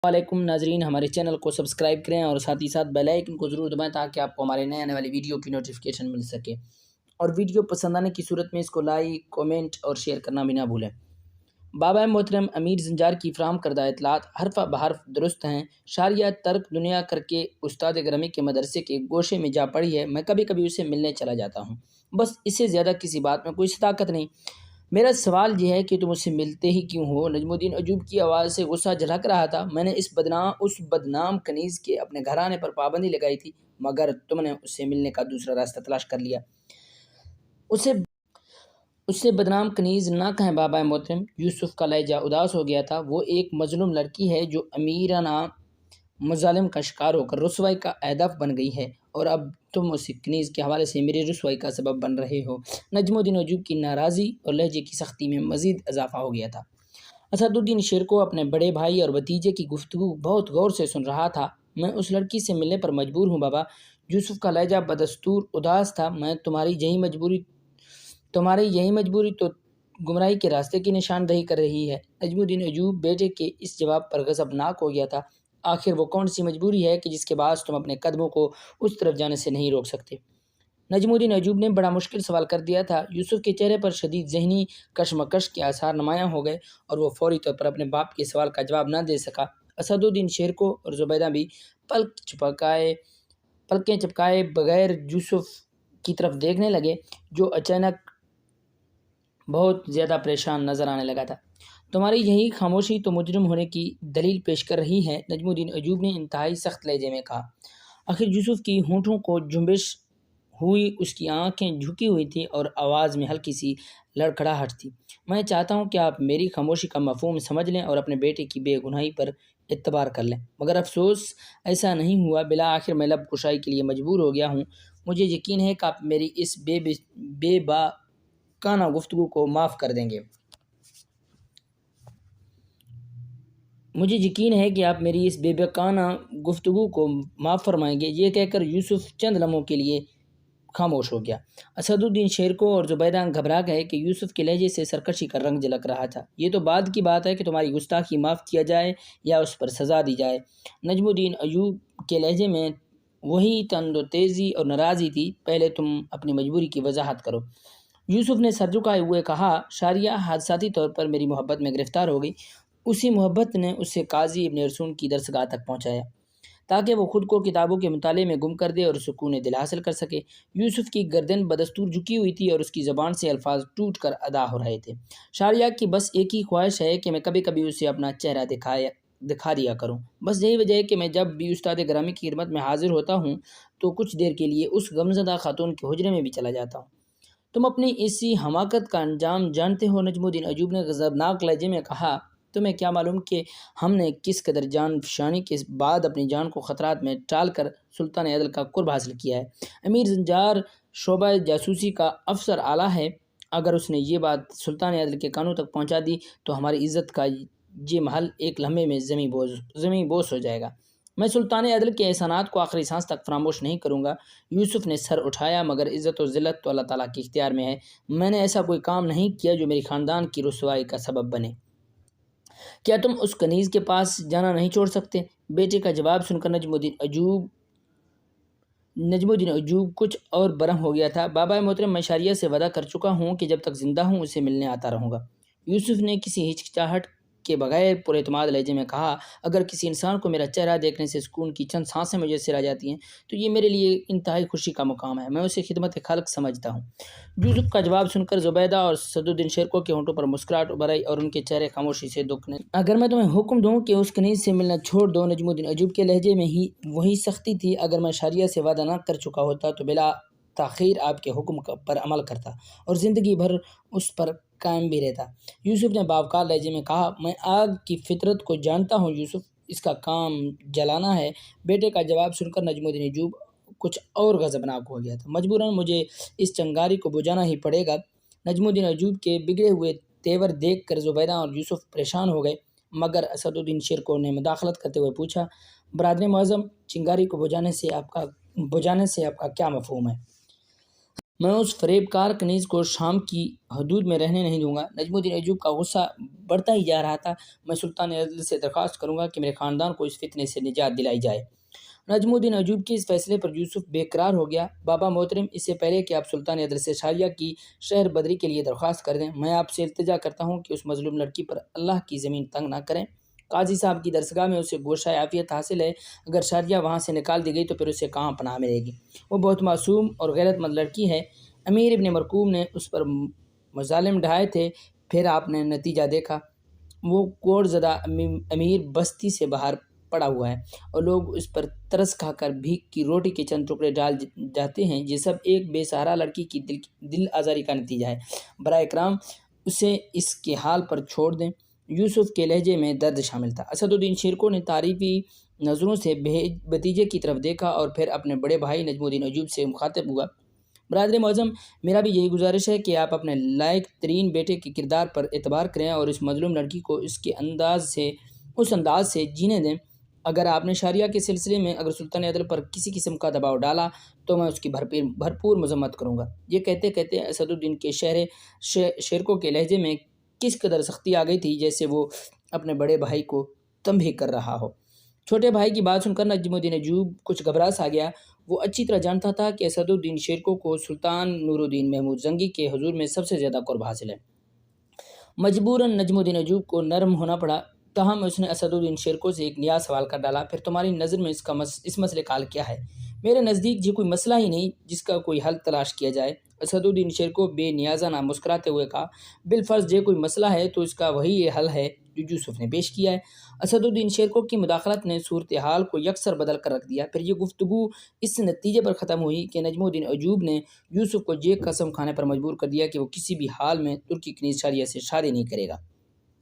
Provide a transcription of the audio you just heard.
وعلیکم ناظرین، ہمارے چینل کو سبسکرائب کریں اور ساتھ ہی ساتھ بیل آئیکن کو ضرور دبائیں تاکہ آپ کو ہمارے نئے آنے والی ویڈیو کی نوٹیفیکیشن مل سکے، اور ویڈیو پسند آنے کی صورت میں اس کو لائک، کومنٹ اور شیئر کرنا بھی نہ بھولیں۔ بابا محترم امیر زنجار کی فراہم کردہ اطلاعات حرف بحرف درست ہیں۔ شاریہ ترک دنیا کر کے استاد گرامی کے مدرسے کے گوشے میں جا پڑی ہے، میں کبھی کبھی اسے ملنے چلا جاتا ہوں، بس اس سے زیادہ کسی بات میں کوئی صداقت نہیں۔ میرا سوال یہ ہے کہ تم اس سے ملتے ہی کیوں ہو؟ نجم الدین ایوب کی آواز سے غصہ جھلک رہا تھا۔ میں نے اس بدنام کنیز کے اپنے گھرانے پر پابندی لگائی تھی، مگر تم نے اس سے ملنے کا دوسرا راستہ تلاش کر لیا۔ اس سے بدنام کنیز نہ کہیں بابا محترم۔ یوسف کا لہجہ اداس ہو گیا تھا۔ وہ ایک مظلوم لڑکی ہے جو امیرانہ مظالم کا شکار ہو کر رسوائی کا ہدف بن گئی ہے، اور اب تم اس کنیز کے حوالے سے میری رسوائی کا سبب بن رہے ہو۔ نجم الدین ایوب کی ناراضی اور لہجے کی سختی میں مزید اضافہ ہو گیا تھا۔ اسد الدین شیرکو اپنے بڑے بھائی اور بھتیجے کی گفتگو بہت غور سے سن رہا تھا۔ میں اس لڑکی سے ملنے پر مجبور ہوں بابا۔ یوسف کا لہجہ بدستور اداس تھا۔ میں تمہاری یہی مجبوری تو گمراہی کے راستے کی نشاندہی کر رہی ہے۔ نجم الدین ایوب بیٹے کے اس جواب پر غضبناک ہو گیا تھا۔ آخر وہ کون سی مجبوری ہے کہ جس کے باعث تم اپنے قدموں کو اس طرف جانے سے نہیں روک سکتے؟ نجم الدین ایوب نے بڑا مشکل سوال کر دیا تھا۔ یوسف کے چہرے پر شدید ذہنی کشمکش کے آثار نمایاں ہو گئے، اور وہ فوری طور پر اپنے باپ کے سوال کا جواب نہ دے سکا۔ اسد الدین شیرکو اور زبیدہ بھی پلکیں چپکائے بغیر یوسف کی طرف دیکھنے لگے، جو اچانک بہت زیادہ پریشان نظر آنے لگا تھا۔ تمہاری یہی خاموشی تو مجرم ہونے کی دلیل پیش کر رہی ہے، نجم الدین ایوب نے انتہائی سخت لہجے میں کہا۔ آخر یوسف کی ہونٹوں کو جنبش ہوئی، اس کی آنکھیں جھکی ہوئی تھیں اور آواز میں ہلکی سی لڑکھڑاہٹ تھی۔ میں چاہتا ہوں کہ آپ میری خاموشی کا مفہوم سمجھ لیں اور اپنے بیٹے کی بے گناہی پر اعتبار کر لیں، مگر افسوس ایسا نہیں ہوا۔ بالآخر میں لب کشائی کے لیے مجبور ہو گیا ہوں۔ مجھے یقین ہے کہ آپ میری اس بے باکانہ گفتگو کو معاف کر دیں گے۔ معاف فرمائیں گے۔ یہ کہہ کر یوسف چند لمحوں کے لیے خاموش ہو گیا۔ اسد الدین شیرکو اور زبیدہ گھبرا گئے کہ یوسف کے لہجے سے سرکشی کا رنگ جھلک رہا تھا۔ یہ تو بعد کی بات ہے کہ تمہاری گستاخی معاف کیا جائے یا اس پر سزا دی جائے۔ نجم الدین ایوب کے لہجے میں وہی تند و تیزی اور ناراضی تھی۔ پہلے تم اپنی مجبوری کی وضاحت کرو۔ یوسف نے سر جھکائے ہوئے کہا۔ شاریہ حادثاتی طور پر میری محبت میں گرفتار ہو گئی۔ اسی محبت نے اسے قاضی ابن ارسطو کی درسگاہ تک پہنچایا تاکہ وہ خود کو کتابوں کے مطالعے میں گم کر دے اور سکون دل حاصل کر سکے۔ یوسف کی گردن بدستور جھکی ہوئی تھی اور اس کی زبان سے الفاظ ٹوٹ کر ادا ہو رہے تھے۔ شاریہ کی بس ایک ہی خواہش ہے کہ میں کبھی کبھی اسے اپنا چہرہ دکھا دیا کروں۔ بس یہی وجہ ہے کہ میں جب بھی استاد گرامی کی خدمت میں حاضر ہوتا ہوں تو کچھ دیر کے لیے اس غمزدہ خاتون کے حجرے میں بھی چلا جاتا ہوں۔ تم اپنی اسی حماقت کا انجام جانتے ہو، نجم الدین ایوب نے غضبناک لہجے میں کہا۔ تمہیں کیا معلوم کہ ہم نے کس قدر جان فشانی کے بعد اپنی جان کو خطرات میں ڈال کر سلطان عدل کا قرب حاصل کیا ہے۔ امیر زنجار شعبہ جاسوسی کا افسر اعلیٰ ہے۔ اگر اس نے یہ بات سلطان عدل کے کانوں تک پہنچا دی تو ہماری عزت کا یہ محل ایک لمحے میں زمیں بوس ہو جائے گا۔ میں سلطان عدل کے احسانات کو آخری سانس تک فراموش نہیں کروں گا۔ یوسف نے سر اٹھایا، مگر عزت و ذلت تو اللہ تعالیٰ کے اختیار میں ہے۔ میں نے ایسا کوئی کام نہیں کیا جو میری خاندان کی رسوائی کا سبب بنے۔ کیا تم اس کنیز کے پاس جانا نہیں چھوڑ سکتے؟ بیٹے کا جواب سن کر نجم الدین ایوب کچھ اور برہم ہو گیا تھا۔ بابا محترم، میں شاریہ سے وعدہ کر چکا ہوں کہ جب تک زندہ ہوں اسے ملنے آتا رہوں گا۔ یوسف نے کسی ہچکچاہٹ کے بغیر پر اعتماد لہجے میں کہا۔ اگر کسی انسان کو میرا چہرہ دیکھنے سے سکون کی چند سانسیں میسر آ جاتی ہیں تو یہ میرے لیے انتہائی خوشی کا مقام ہے۔ میں اسے خدمت خلق سمجھتا ہوں۔ یوسف کا جواب سن کر زبیدہ اور اسد الدین شیرکو کے ہونٹوں پر مسکراہٹ ابھر آئی اور ان کے چہرے خاموشی سے دکھنے۔ اگر میں تمہیں حکم دوں کہ اس کنیز سے ملنا چھوڑ دو، نجم الدین ایوب کے لہجے میں ہی وہی سختی تھی۔ اگر میں شاریہ سے وعدہ نہ کر چکا ہوتا تو بلا تاخیر آپ کے حکم پر عمل کرتا اور زندگی بھر اس پر قائم بھی رہتا۔ یوسف نے باوقار لہجے میں کہا۔ میں آگ کی فطرت کو جانتا ہوں یوسف، اس کا کام جلانا ہے۔ بیٹے کا جواب سن کر نجم الدین ایوب کچھ اور غضبناک ہو گیا تھا۔ مجبوراً مجھے اس چنگاری کو بجھانا ہی پڑے گا۔ نجم الدین ایوب کے بگڑے ہوئے تیور دیکھ کر زبیدہ اور یوسف پریشان ہو گئے، مگر اسد الدین شیرکو نے مداخلت کرتے ہوئے پوچھا۔ برادر معظم، چنگاری کو بجھانے سے آپ کا کیا مفہوم ہے؟ میں اس فریب کار کنیز کو شام کی حدود میں رہنے نہیں دوں گا۔ نجم الدین ایوب کا غصہ بڑھتا ہی جا رہا تھا۔ میں سلطان عدل سے درخواست کروں گا کہ میرے خاندان کو اس فتنے سے نجات دلائی جائے۔ نجم الدین ایوب کے اس فیصلے پر یوسف بے قرار ہو گیا۔ بابا محترم، اس سے پہلے کہ آپ سلطان عدل سے شاریہ کی شہر بدری کے لیے درخواست کر دیں، میں آپ سے التجا کرتا ہوں کہ اس مظلوم لڑکی پر اللہ کی زمین تنگ نہ کریں۔ قاضی صاحب کی درسگاہ میں اسے گوشہ عافیت حاصل ہے۔ اگر شاریہ وہاں سے نکال دی گئی تو پھر اسے کہاں پناہ ملے گی؟ وہ بہت معصوم اور غیرت مند لڑکی ہے۔ امیر ابن مرکوم نے اس پر مظالم ڈھائے تھے، پھر آپ نے نتیجہ دیکھا۔ وہ کوڑ زدہ امیر بستی سے باہر پڑا ہوا ہے اور لوگ اس پر ترس کھا کر بھیک کی روٹی کے چند ٹکڑے ڈال جاتے ہیں۔ یہ سب ایک بے سہارا لڑکی کی دل آزاری کا نتیجہ ہے۔ برائے کرام اسے اس کے حال پر چھوڑ دیں۔ یوسف کے لہجے میں درد شامل تھا۔ اسد الدین شیرکو نے تعریفی نظروں سے بھتیجے کی طرف دیکھا اور پھر اپنے بڑے بھائی نجم الدین ایوب سے مخاطب ہوا۔ برادر معظم، میرا بھی یہی گزارش ہے کہ آپ اپنے لائق ترین بیٹے کے کردار پر اعتبار کریں اور اس مظلوم لڑکی کو اس انداز سے جینے دیں۔ اگر آپ نے شاریہ کے سلسلے میں اگر سلطان عدل پر کسی قسم کا دباؤ ڈالا تو میں اس کی بھرپور مذمت کروں گا۔ یہ کہتے کہتے اسد الدین کے شیرکو کے لہجے میں کس قدر سختی آ گئی تھی، جیسے وہ اپنے بڑے بھائی کو تنبیہ کر رہا ہو۔ چھوٹے بھائی کی بات سن کر نجم الدین ایوب کچھ گھبرا سا گیا۔ وہ اچھی طرح جانتا تھا کہ اسد الدین شیرکو کو سلطان نور الدین محمود زنگی کے حضور میں سب سے زیادہ قرب حاصل ہے۔ مجبوراً نجم الدین ایوب کو نرم ہونا پڑا، تاہم اس نے اسد الدین شیرکو سے ایک نیا سوال کر ڈالا، پھر تمہاری نظر میں اس مسئلے کا حل کیا ہے؟ میرے نزدیک یہ کوئی مسئلہ ہی نہیں جس کا کوئی حل تلاش کیا جائے۔ اسد الدین شیرکو بے نیازانہ مسکراتے ہوئے کہا، بالفرض یہ کوئی مسئلہ ہے تو اس کا وہی حل ہے جو یوسف نے پیش کیا ہے۔ اسد الدین شیرکو کی مداخلت نے صورتحال کو یکسر بدل کر رکھ دیا۔ پھر یہ گفتگو اس نتیجے پر ختم ہوئی کہ نجم الدین ایوب نے یوسف کو یہ قسم کھانے پر مجبور کر دیا کہ وہ کسی بھی حال میں ترکی کنیز شاریہ سے شادی نہیں کرے گا۔